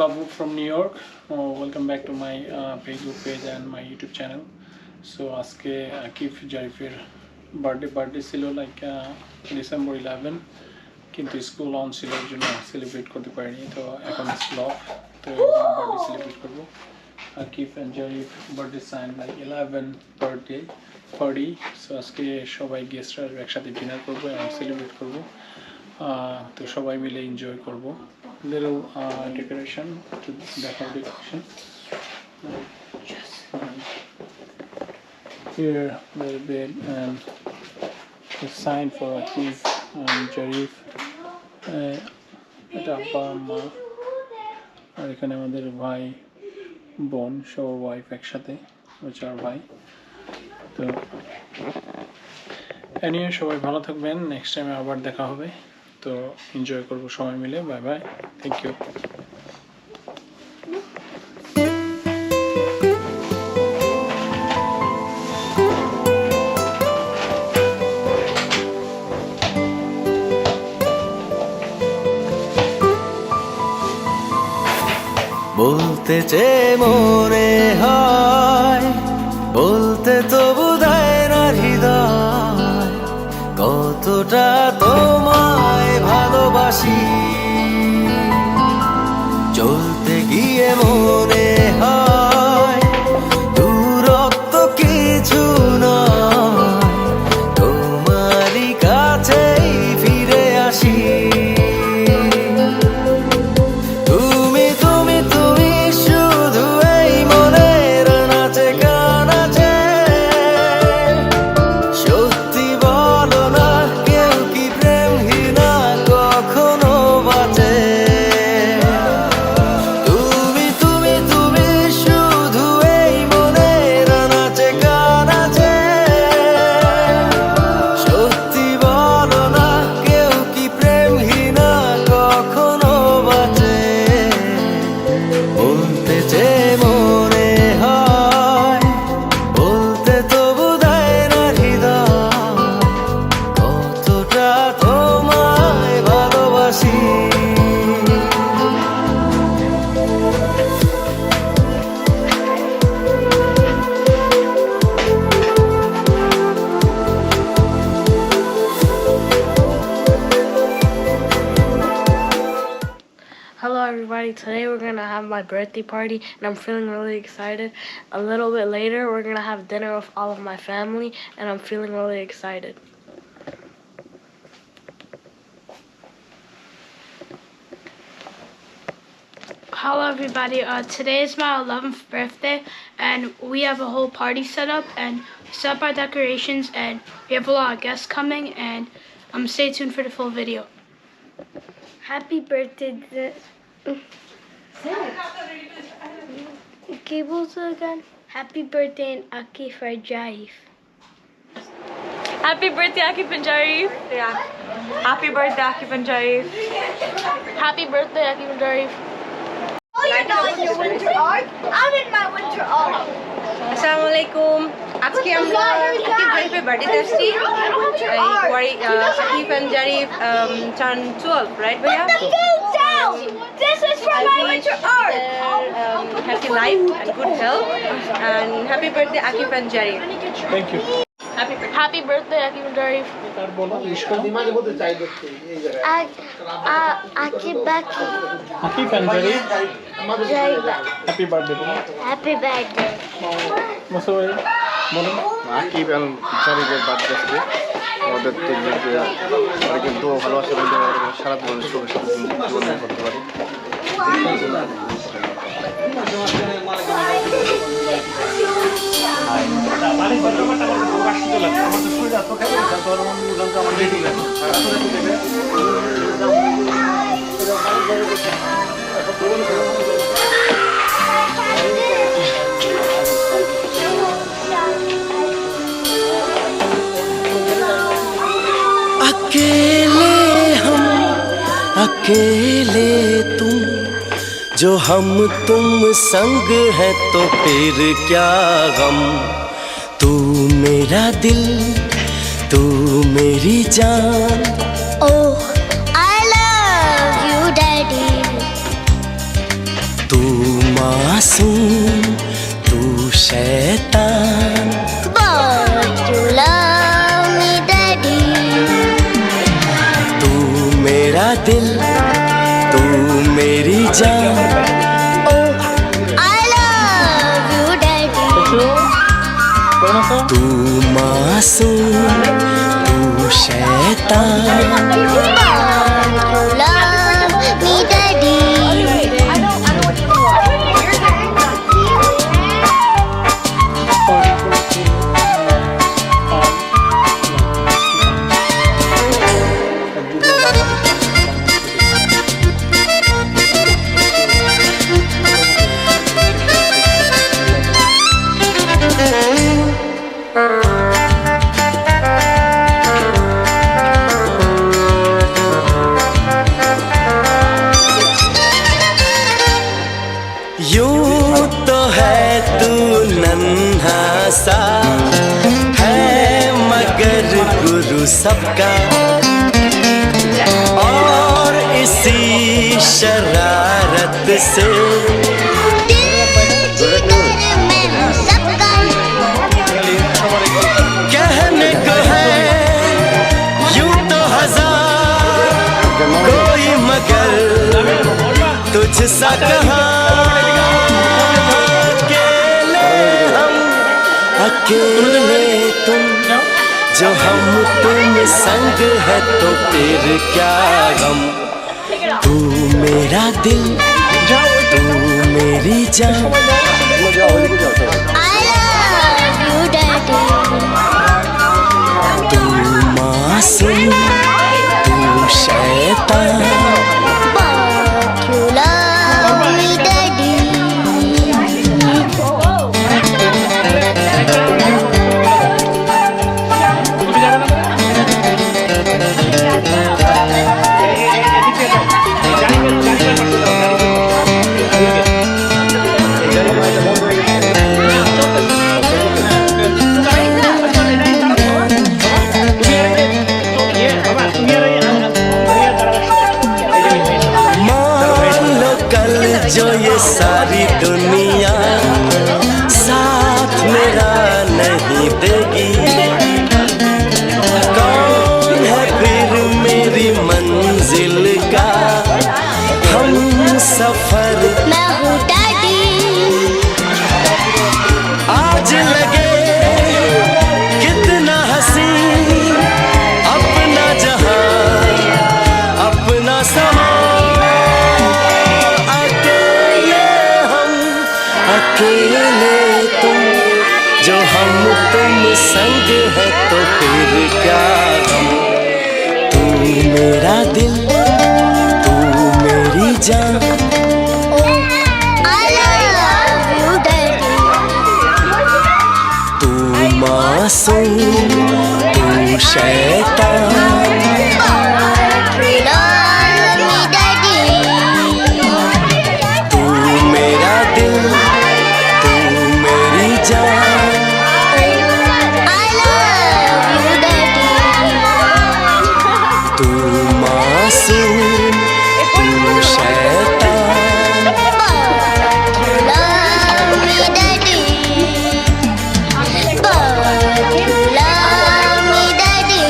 Babu from New York. Welcome back to my Facebook page and my YouTube channel. So আজকে Akif জারিফের birthday ছিল like December 11, কিন্তু school on ছিল এর জন্য celebrate করতে পারিনি। তো এখন স্কুল অফ, তো বার্থডে সেলিব্রেট করবো। Akif and Jarif birthday sign like 11 birthday party. So আজকে সবাই গেস্টরা একসাথে ডিনার করবো এবং সেলিব্রেট করবো। তো সবাই মিলে এনজয় করবো। Little decoration to decoration. Here little bit and the sign for Akif and Jarif. এটা আব্বা মা আর এখানে আমাদের ভাই বোন সব ওয়াইফ একসাথে, চার ভাই। তো এনিওয়ে সবাই ভালো থাকবেন, নেক্সট টাইমে আবার দেখা হবে। তো এনজয় করবো সবাই মিলে। Bye bye, thank you. বলতে চেয়ে মনে হয়, বলতে তো বোধহয় না হৃদয়, কতটা তোমায় ভালোবাসি। চলতে গিয়ে মনে হয় দূরত্ব কিছু নয়, তোমারই কাছেই ফিরে আসি। Hello everybody, today we're going to have my birthday party and I'm feeling really excited. A little bit later we're going to have dinner with all of my family and I'm feeling really excited. Hello everybody, today is my 11th birthday and we have a whole party set up and we set up our decorations and we have a lot of guests coming and stay tuned for the full video. Happy birthday. Cables again. Happy birthday, Akif and Jarif. Happy birthday, Akif and Jarif. Yeah. Happy birthday, Akif and Jarif. Happy birthday, Akif and Jarif. Oh, you're not in your winter art? I'm in my winter art. Assalamualaikum. আজকে আমরা আকিব জারিফের বার্থডেতে আসছি। Akib and Jarif turn 12, right ভাইয়া? Put the food down. This is for my winter art. Happy life and good health and happy birthday Akif and Jarif. Thank you. Happy birthday, Akif and Jarif. তার বলো Akif Baki. Akif and Jarif happy birthday. Happy birthday. Musa ভাই বলুন। আকিব এবং জারিফের birthday আজকে আমাদের তো কিন্তু ভালোবাসা বলতে সারা জীবনের শুভেচ্ছা করতে পারি। अकेले तुम, जो हम तुम संग है तो फिर क्या गम। तू मेरा दिल, तू मेरी जान। Oh, I love you, Daddy. मासूम तू शैतान But you love me, Daddy. तू मेरा दिल तू मेरी जान Oh, I love you, Daddy. तू मासूम तू शैतान But you love me, Daddy. यूं तो है तू नन्हा सा है मगर गुरु सबका और इसी शरारत से कहने को है यूं तो हजार कोई मगर तुझसा कहाँ अकेले तुम जो हम तुम संग है तो फिर क्या गम तू मेरा दिल तू मेरी जान I love you, Daddy. तू मासूम तू शैतान But you love me, Daddy. मान लो कल जो ये सारी दुनिया साथ मेरा नहीं देगी कौन है फिर मेरी मंजिल का हम सफर मैं हूँ Daddy. आज लगे कितना हसी अपना जहां अपना समा अकेले हम अकेले तुम जो हम तुम संग है तो फिर क्या गम तू मेरा दिल तू मेरी जान Oh, I love you, Daddy. तू मासूम तू शैतान But you love me, Daddy. तू मेरा दिल तू मेरी जान I love you, Daddy. तू मासूम तू शैतान But you love me, Daddy. But you love me, Daddy.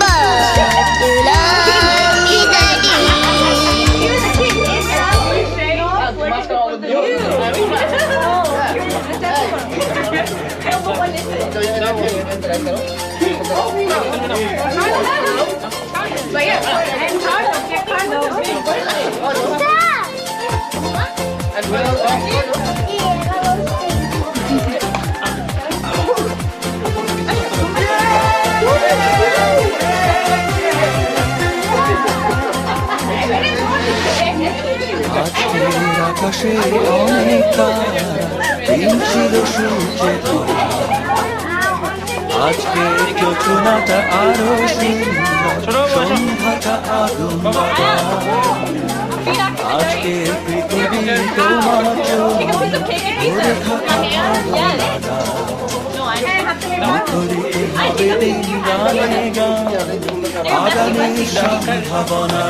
But you love me, Daddy. আকাশে অনেক তারা দিন ছিল সূর্যে ভরা আজকে যোজনাটা আরো সুন্দর সন্ধ্যাটা আগুন বাবা আজকে পৃথিবী তোমার জন্য ভরে থাকা ভালো লাগা মুখরিত হবে দিন গানে গান আগামী সম্ভাবনা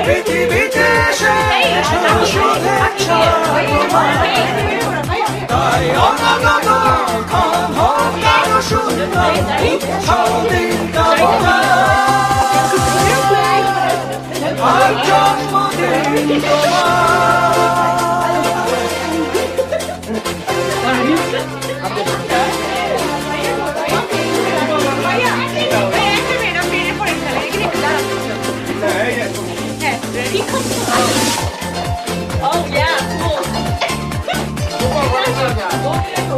পৃথিবীতে শেষ শুভেচ্ছা তাই অনাগত ক্ষণ হোক আরো সুন্দর সদিন কামনা আর জন্মদিন Oh yeah, cool.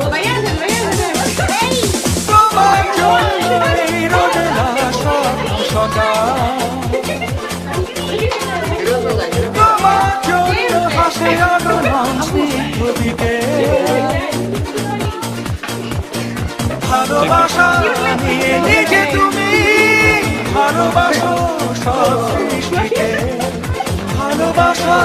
Vayan. তোমার জন্যই রোদেলা সকাল তোমার জন্য হাসে আগমন স্নিগ্ধদিকে ভালোবাসা নিয়ে নিজে তুমি ভালোবাসো সব সৃষ্টিকে ভালোবাসা